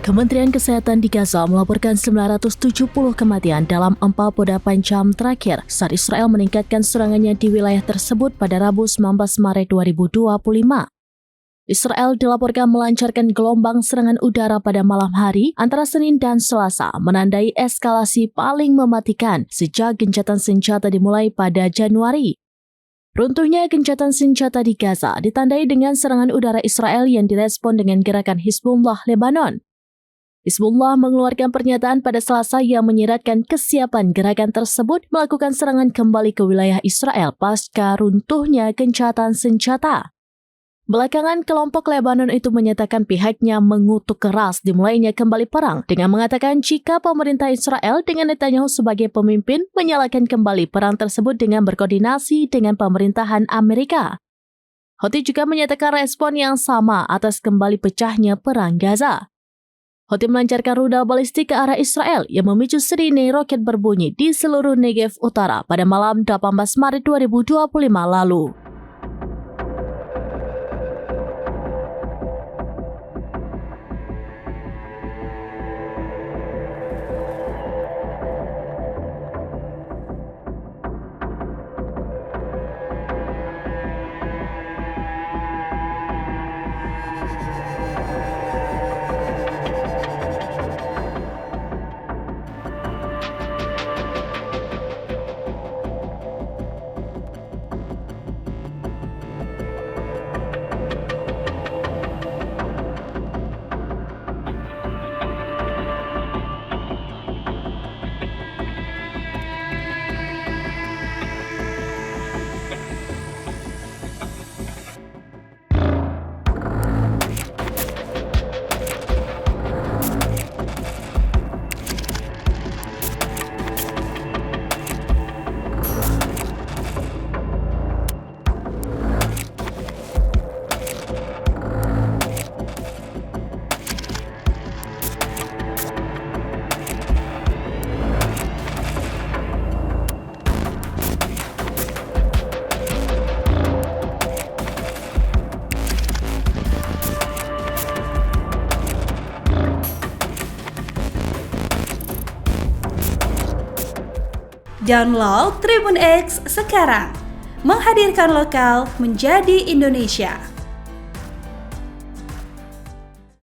Kementerian Kesehatan di Gaza melaporkan 970 kematian dalam 48 jam terakhir saat Israel meningkatkan serangannya di wilayah tersebut pada Rabu 19 Maret 2025. Israel dilaporkan melancarkan gelombang serangan udara pada malam hari antara Senin dan Selasa, menandai eskalasi paling mematikan sejak gencatan senjata dimulai pada Januari. Runtuhnya gencatan senjata di Gaza ditandai dengan serangan udara Israel yang direspon dengan gerakan Hizbullah Lebanon. Hizbullah mengeluarkan pernyataan pada Selasa yang menyiratkan kesiapan gerakan tersebut melakukan serangan kembali ke wilayah Israel pasca runtuhnya gencatan senjata. Belakangan, kelompok Lebanon itu menyatakan pihaknya mengutuk keras dimulainya kembali perang dengan mengatakan jika pemerintah Israel dengan Netanyahu sebagai pemimpin menyalakan kembali perang tersebut dengan berkoordinasi dengan pemerintahan Amerika. Houthi juga menyatakan respon yang sama atas kembali pecahnya perang Gaza. Houthi melancarkan rudal balistik ke arah Israel yang memicu sirine roket berbunyi di seluruh Negev Utara pada malam 18 Maret 2025 lalu. Download Tribun X sekarang, menghadirkan lokal menjadi Indonesia.